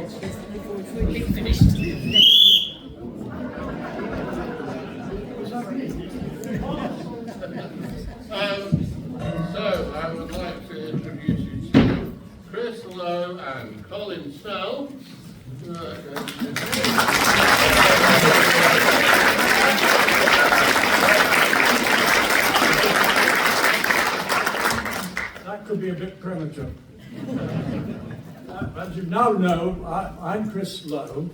So I would like to introduce you to Chris Lowe and Colin Snell. That could be a bit premature. As you now know, I'm Chris Lowe.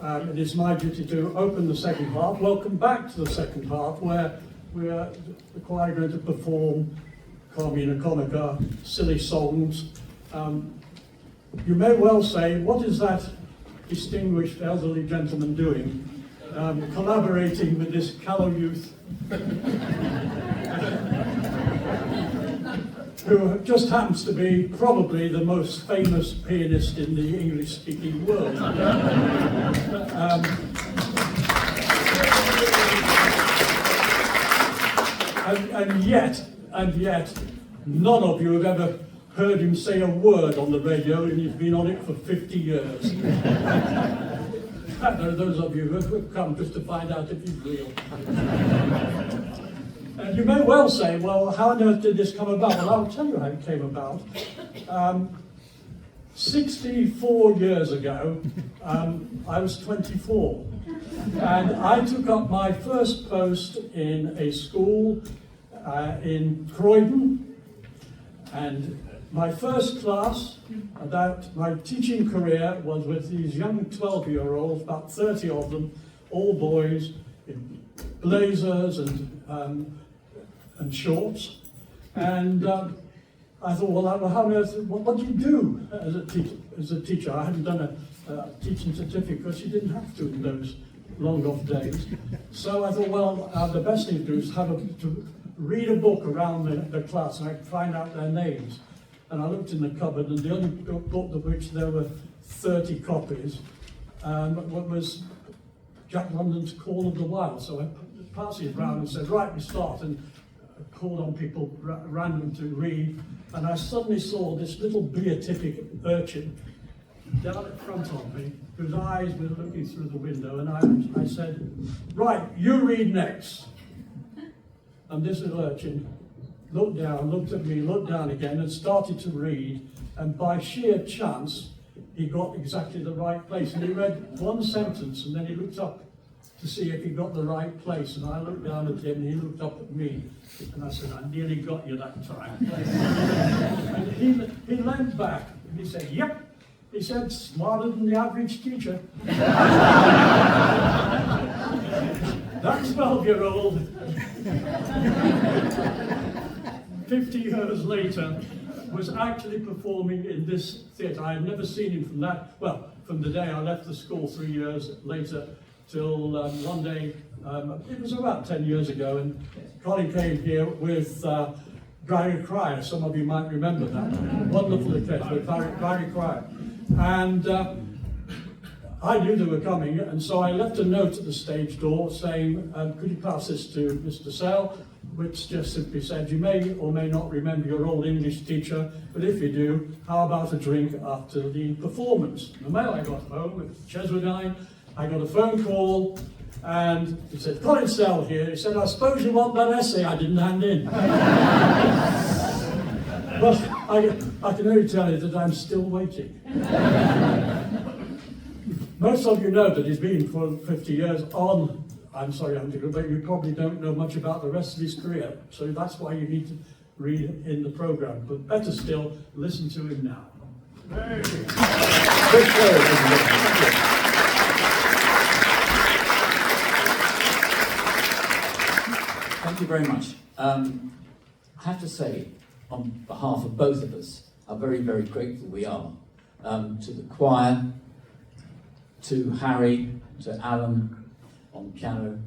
It is my duty to open the second half. Welcome back to the second half, where we are the choir going to perform Carmina Comica, silly songs. You may well say, what is that distinguished elderly gentleman doing, collaborating with this callow youth who just happens to be probably the most famous pianist in the English-speaking world. And yet, none of you have ever heard him say a word on the radio, and he's been on it for 50 years. There are those of you who have come just to find out if he's real. And you may well say, well, how on earth did this come about? Well, I'll tell you how it came about. 64 years ago, I was 24, and I took up my first post in a school in Croydon, and my first class about my teaching career was with these young 12-year-olds, about 30 of them, all boys in blazers and shorts, and I thought, well, how on earth, what do you do as a teacher? I hadn't done a teaching certificate because you didn't have to in those long off days. So I thought, well, the best thing to do is to read a book around the class and I could find out their names. And I looked in the cupboard, and the only book of which there were 30 copies was Jack London's Call of the Wild. So I passed it around and said, right, we start, and I called on people random to read, and I suddenly saw this little beatific urchin down in front of me, whose eyes were looking through the window, and I said, right, you read next. And this little urchin looked down, looked at me, looked down again, and started to read, and by sheer chance, he got exactly the right place, and he read one sentence, and then he looked up to see if he got the right place, and I looked down at him, and he looked up at me, and I said, I nearly got you that time. And he leant back, and he said, yep. He said, smarter than the average teacher. That 12-year-old, 50 years later, was actually performing in this theatre. I had never seen him from the day I left the school 3 years later, till one day, it was about 10 years ago, and Colin came here with Barry Cryer. Some of you might remember that. Wonderful occasion with Barry Cryer. And I knew they were coming, and so I left a note at the stage door saying, could you pass this to Mr. Sell, which just simply said, you may or may not remember your old English teacher, but if you do, how about a drink after the performance? The mail I got home at Cheswardine, I got a phone call, and he said, Colin Sell here. He said, I suppose you want that essay I didn't hand in. But I can only tell you that I'm still waiting. Most of you know that he's been for 50 years on, I'm sorry, Hunter, but you probably don't know much about the rest of his career. So that's why you need to read in the programme. But better still, listen to him now. Thank you very much. I have to say, on behalf of both of us, how very, very grateful we are to the choir, to Harry, to Alan on piano.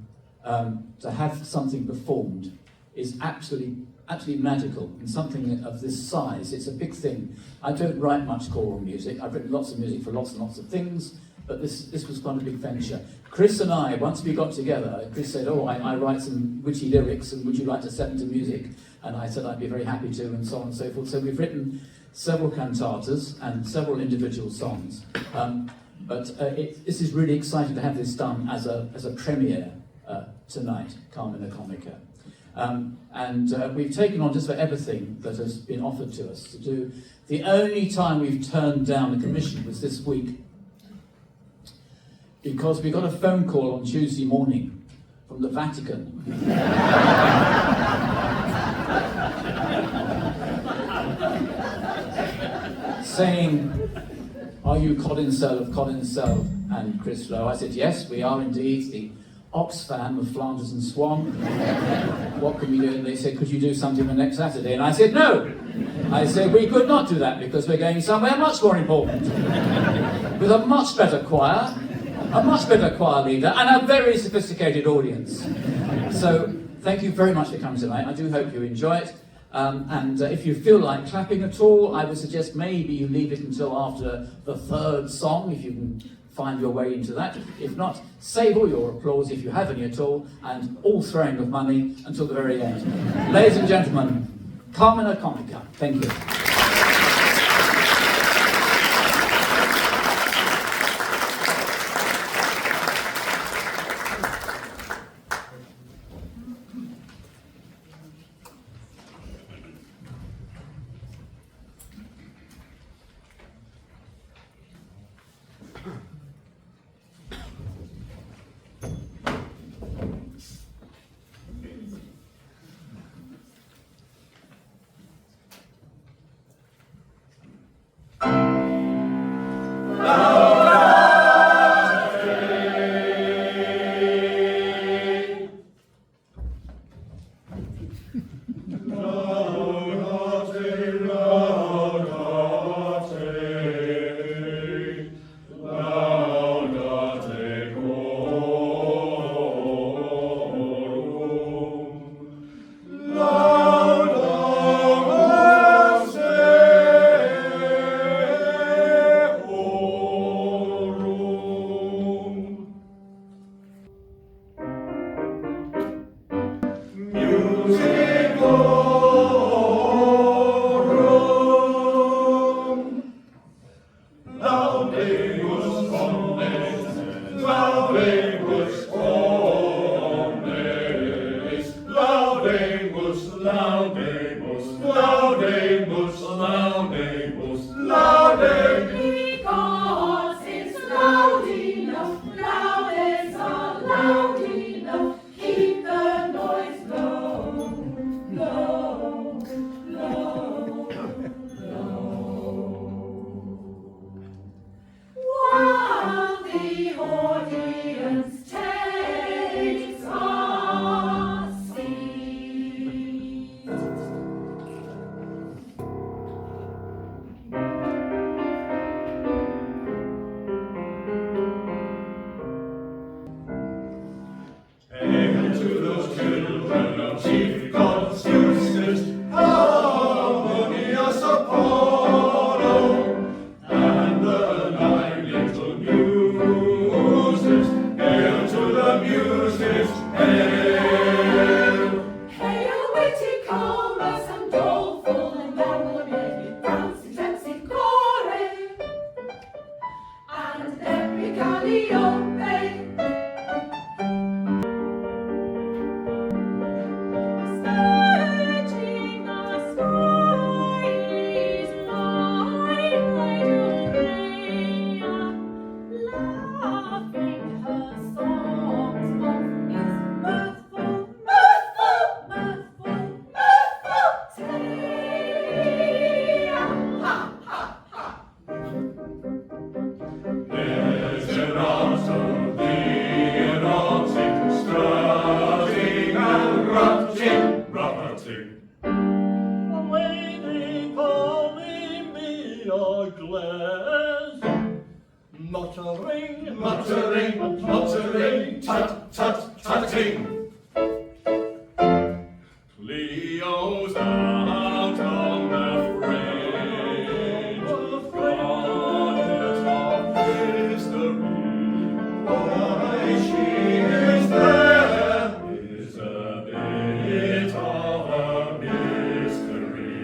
To have something performed is absolutely magical, and something of this size. It's a big thing. I don't write much choral music. I've written lots of music for lots and lots of things, but this was quite a big venture. Chris and I, once we got together, Chris said, oh, I write some witty lyrics, and would you like to set them to music? And I said I'd be very happy to, and so on and so forth. So we've written several cantatas and several individual songs. This is really exciting to have this done as a premiere tonight, Carmina Comica. We've taken on just about everything that has been offered to us to do. The only time we've turned down a commission was this week, because we got a phone call on Tuesday morning from the Vatican. Saying, "Are you Colin of Colin and Chris Lowe?" I said, "Yes, we are indeed, the Oxfam of Flanders and Swan. What can we do?" And they said, "Could you do something for next Saturday?" And I said, "No." I said, "We could not do that because we're going somewhere much more important, with a much better choir leader, and a very sophisticated audience." So thank you very much for coming tonight. I do hope you enjoy it. If you feel like clapping at all, I would suggest maybe you leave it until after the third song, if you can find your way into that. If not, save all your applause, if you have any at all, and all throwing of money until the very end. Ladies and gentlemen, Carmina Comica. Thank you. Muttering, muttering, muttering, tut, tut, tutting. Cleo's out on the fringe, goddess of history. Why she is there is a bit of a mystery.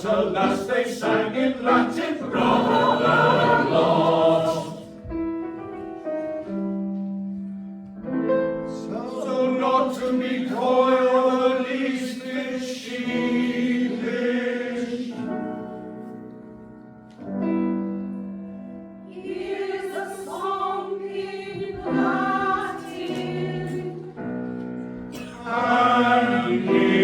but alas they sang in Latin rather lost. So not to be coy or the least bit sheepish. Here's a song in Latin And English.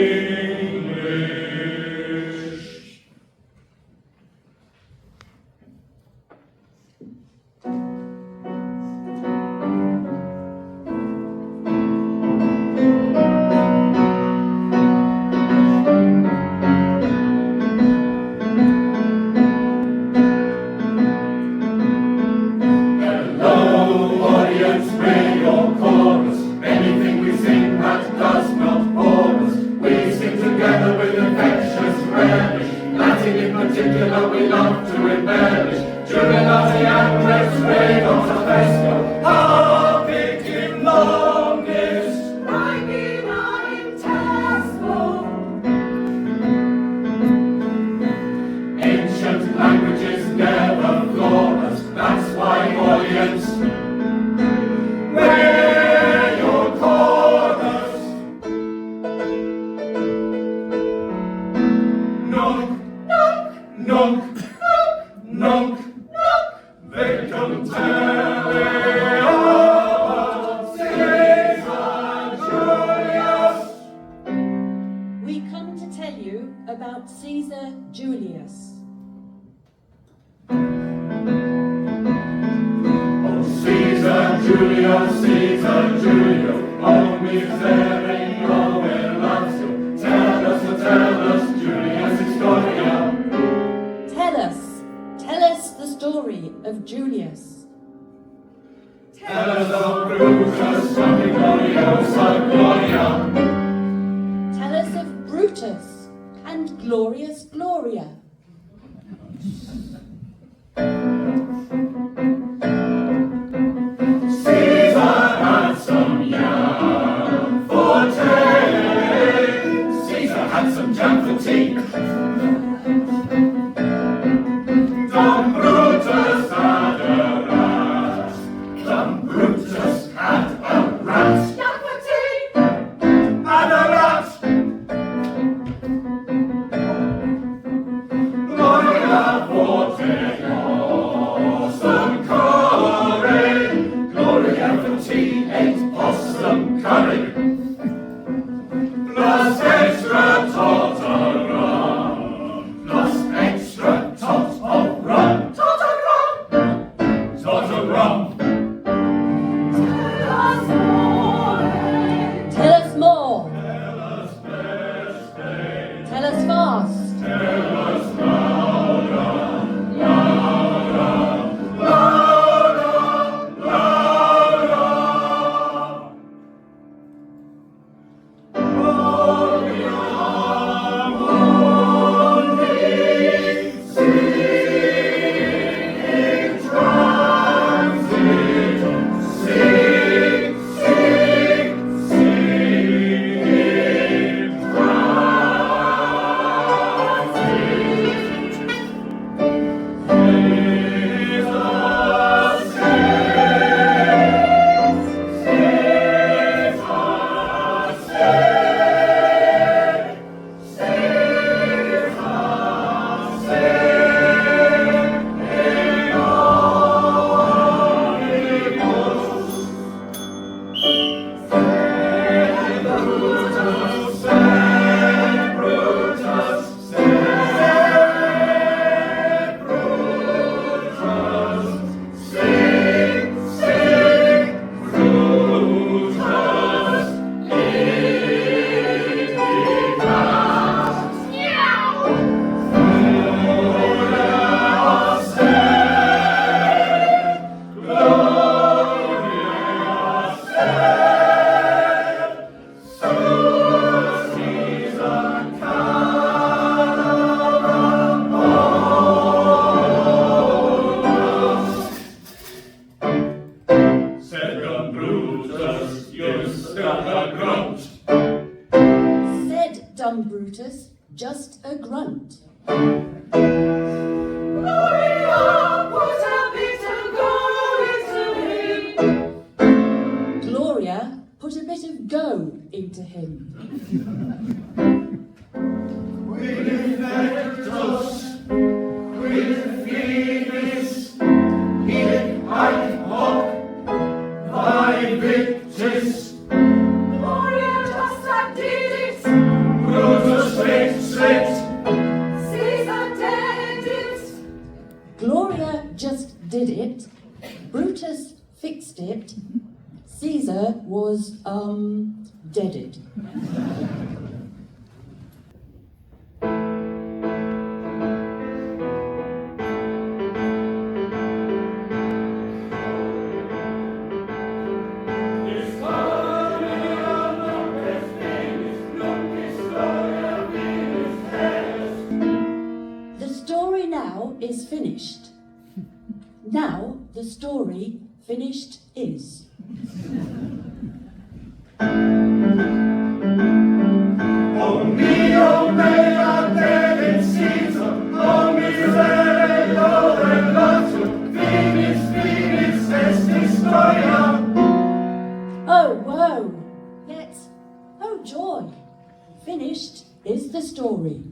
dumb Brutus, just a grunt. Gloria, put a bit of gold into him. Gloria put a bit of go into him. Gloria just did it. Caesar did it. Gloria just did it. Brutus fixed it. Caesar was, deaded. The story now is finished. Now the story finished is. Oh, whoa! Yet, oh joy! Finished is the story.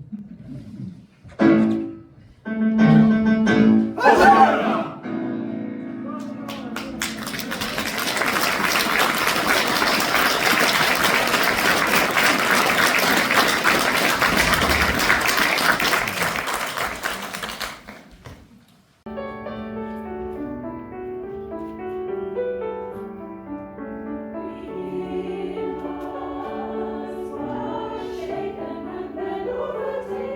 Shaken and then overtaken.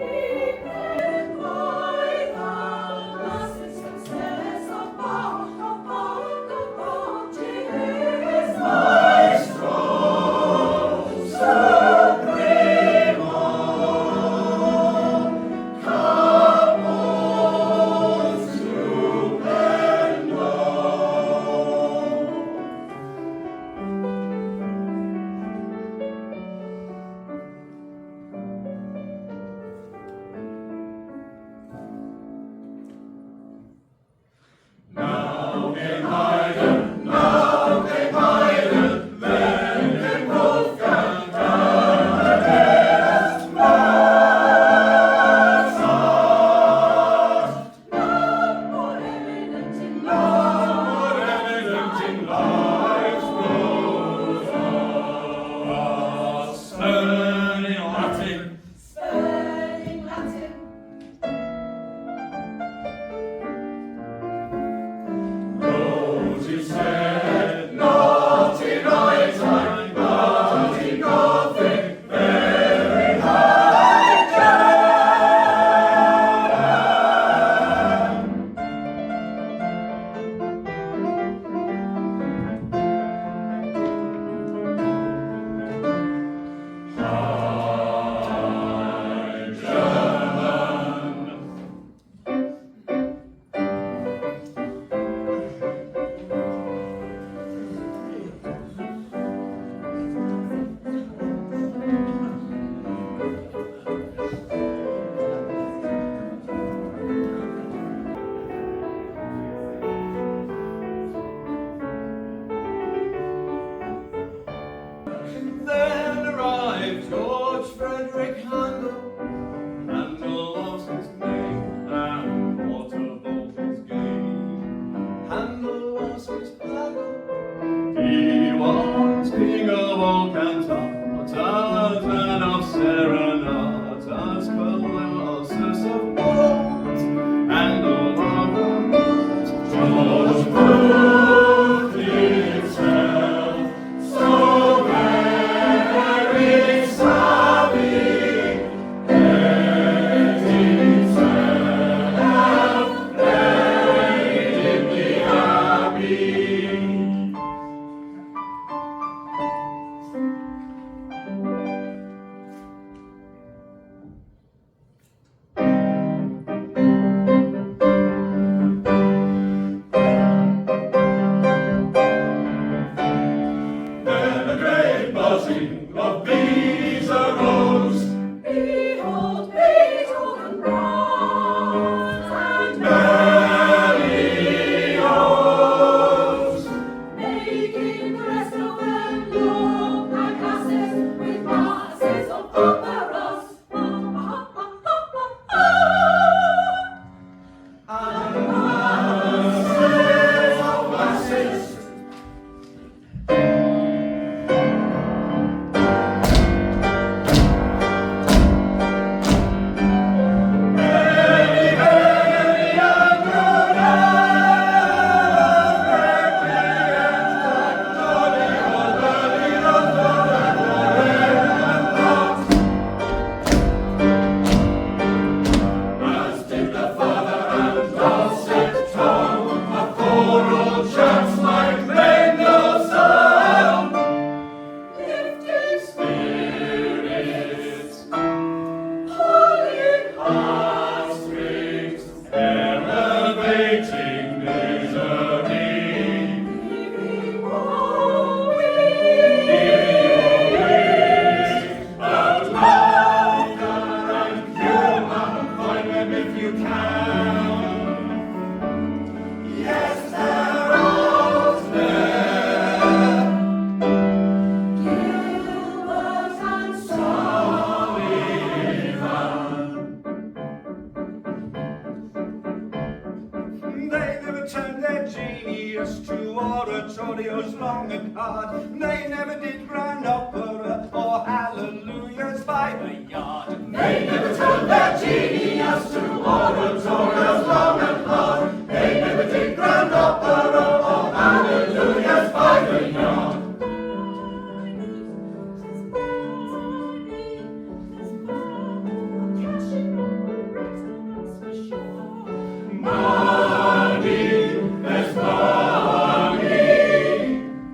genius to oratorios long and hard. They never did grand opera or hallelujahs by the yard. They never turned their genius to oratorios long and hard. They never did grand opera or hallelujahs by the yard.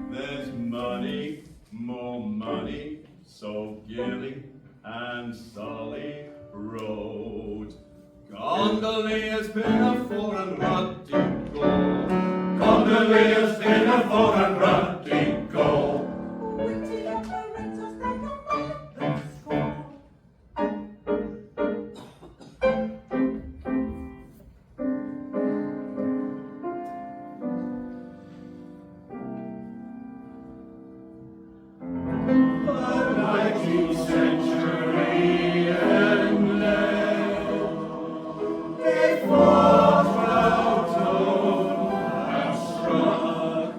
There's money, more money, so Gilly and Sully Road. Gondoliers, pinafore and ruddy gold. Gondoliers, pinafore and ruddy gold. Witty operators, they go by the score. The 19th century ended. They fought out on and struck.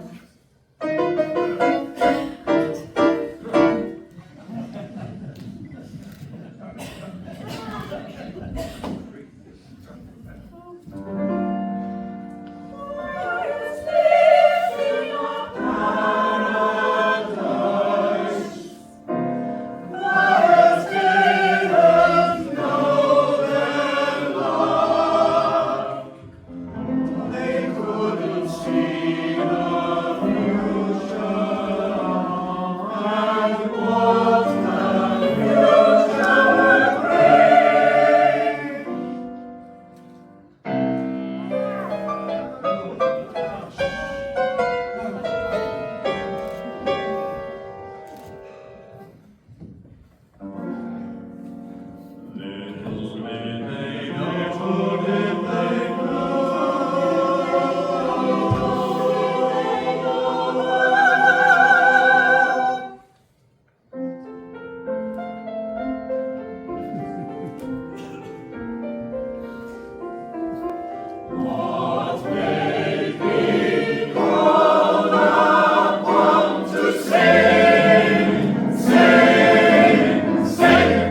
They couldn't see the future, and what the future would bring. Little did they know, little did they know. What made me call upon to sing, sing, sing?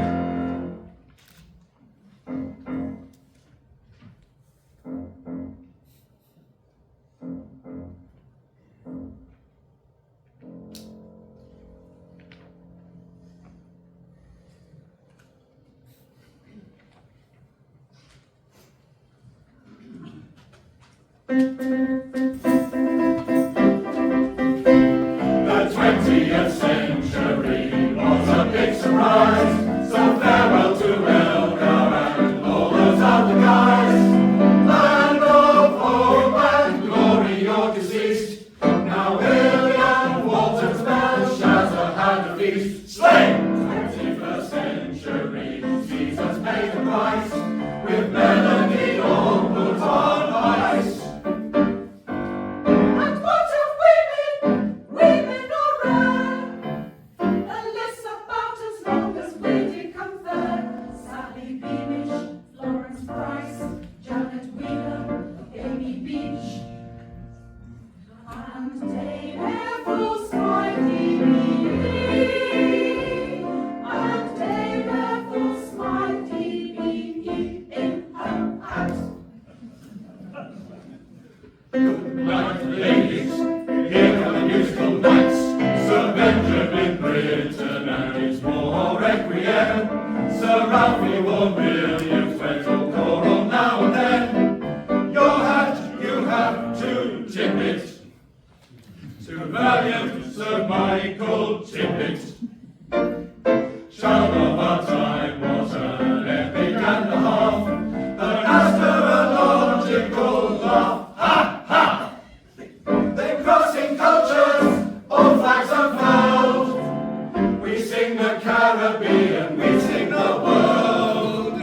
The 20th century was a big surprise, so farewell to Elgar and all those other guys. Land of hope and glory, you're deceased. Now William Walton's Belshazzar had a feast. Slain! 21st century sees us pay the price, with melody all put on ice. And what of women? Women are rare. A list about as long as we did confer. Sally Beamish, Florence Price, Janet Wheeler, Amy Beach, and Dame Ethel Smiley Bee. And Dame Ethel Smiley Bee in her hat. Good night, ladies. Here come the musical nights. Sir Benjamin Britten and his war requiem. Sir Ralphie Vaughan Williams went all choral now and then. Your hat, you have to tip it to valiant Sir Michael Tippett. Shout of our time was an epic and a half, an astrological laugh. Ha ha! They crossing cultures, all flags unfurled. We sing the Caribbean, we sing the world.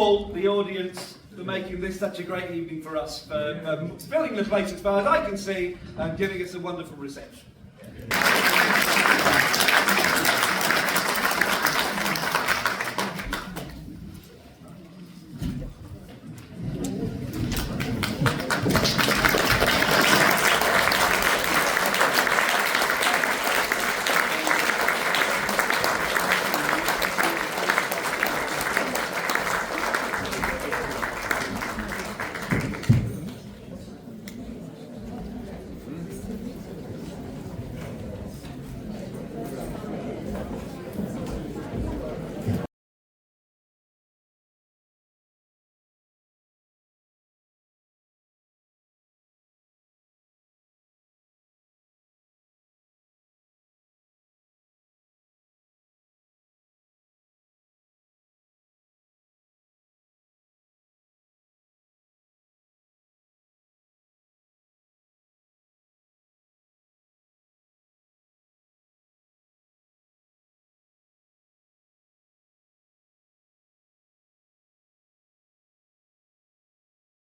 all, the audience, for making this such a great evening for us, for filling the place as far as I can see, and giving us a wonderful reception.